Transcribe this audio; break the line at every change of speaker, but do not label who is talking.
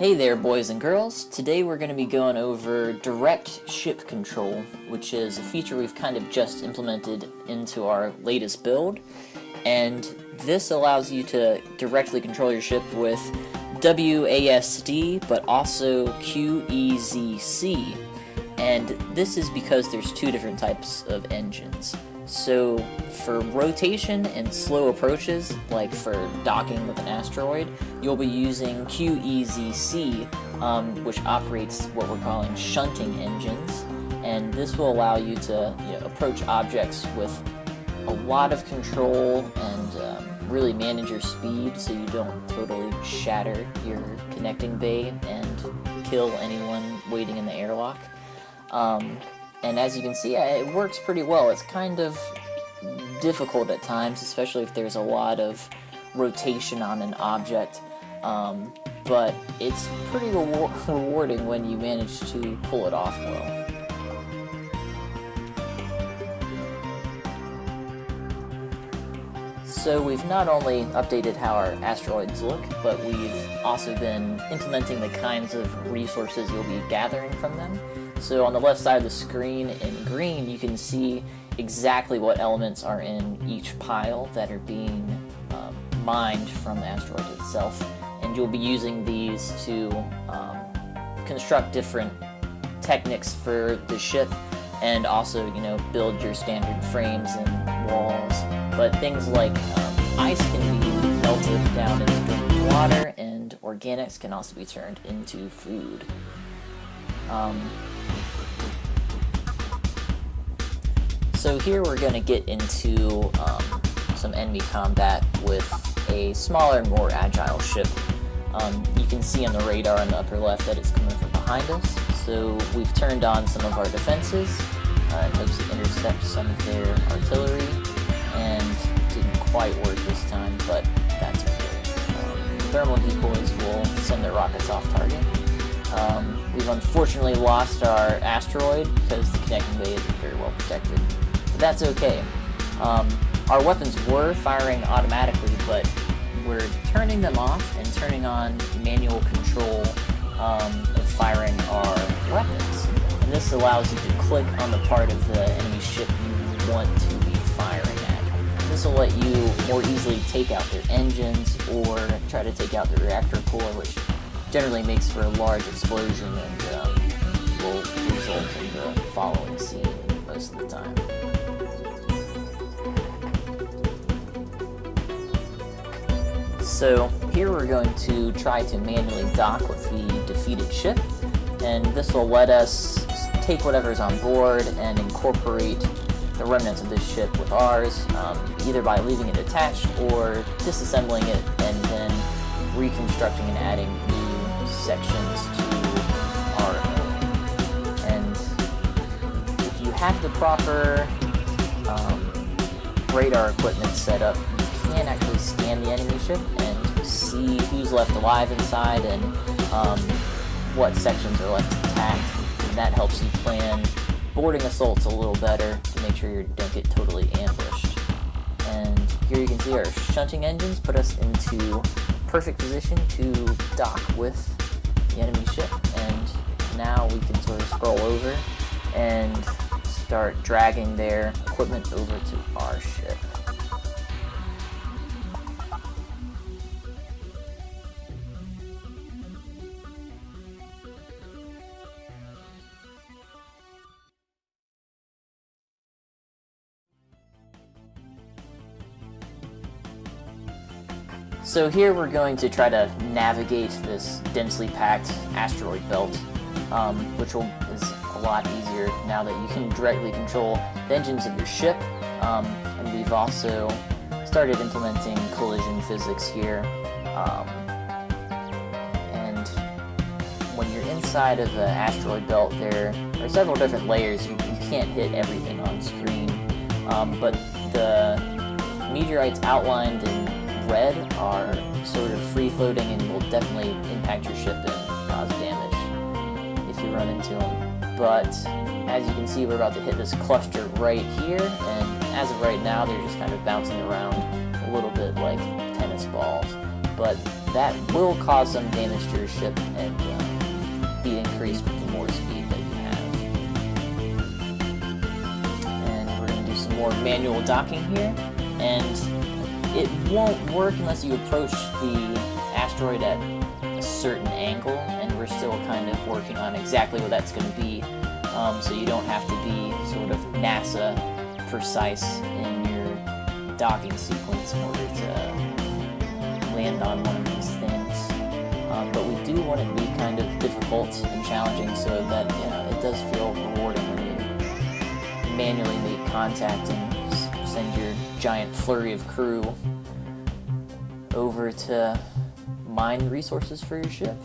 Hey there, boys and girls. Today we're going to be going over direct ship control, which is a feature we've kind of just implemented into our latest build. And this allows you to directly control your ship with WASD, but also QEZC. And this is because there's two different types of engines. So for rotation and slow approaches, like for docking with an asteroid, you'll be using QEZC, which operates what we're calling shunting engines. And this will allow you to approach objects with a lot of control and really manage your speed so you don't totally shatter your connecting bay and kill anyone waiting in the airlock. And as you can see, it works pretty well. It's kind of difficult at times, especially if there's a lot of rotation on an object, but it's pretty rewarding when you manage to pull it off well. So we've not only updated how our asteroids look, but we've also been implementing the kinds of resources you'll be gathering from them. So on the left side of the screen in green, you can see exactly what elements are in each pile that are being mined from the asteroid itself. And you'll be using these to construct different techniques for the ship and also, build your standard frames and walls. But things like ice can be melted down into drinking water, and organics can also be turned into food. So here we're going to get into some enemy combat with a smaller, more agile ship. You can see on the radar in the upper left that it's coming from behind us. So we've turned on some of our defenses in hopes to intercept some of their artillery, and didn't quite work this time, but that's okay. Thermal decoys will send their rockets off target. We've unfortunately lost our asteroid because the connecting bay isn't very well protected. That's okay. Our weapons were firing automatically, but we're turning them off and turning on manual control of firing our weapons. And this allows you to click on the part of the enemy ship you want to be firing at. This will let you more easily take out their engines or try to take out the reactor core, which generally makes for a large explosion and will result in the following scene most of the time. So here we're going to try to manually dock with the defeated ship, and this will let us take whatever's on board and incorporate the remnants of this ship with ours, either by leaving it attached or disassembling it and then reconstructing and adding new sections to our own. And if you have the proper radar equipment set up, you can actually scan the enemy ship and see who's left alive inside and what sections are left intact. And that helps you plan boarding assaults a little better to make sure you don't get totally ambushed. And here you can see our shunting engines put us into perfect position to dock with the enemy ship. And now we can sort of scroll over and start dragging their equipment over to our ship. So here we're going to try to navigate this densely packed asteroid belt, which is a lot easier now that you can directly control the engines of your ship. And we've also started implementing collision physics here. And when you're inside of the asteroid belt, there are several different layers. You can't hit everything on screen, but the meteorites outlined in red are sort of free-floating and will definitely impact your ship and cause damage if you run into them. But as you can see, we're about to hit this cluster right here, and as of right now, they're just kind of bouncing around a little bit like tennis balls. But that will cause some damage to your ship and be increased with the more speed that you have. And we're going to do some more manual docking here, and it won't work unless you approach the asteroid at a certain angle, and we're still kind of working on exactly what that's going to be, so you don't have to be sort of NASA precise in your docking sequence in order to land on one of these things. But we do want it to be kind of difficult and challenging so that it does feel rewarding when you manually make contact and send your giant flurry of crew over to mine resources for your ship.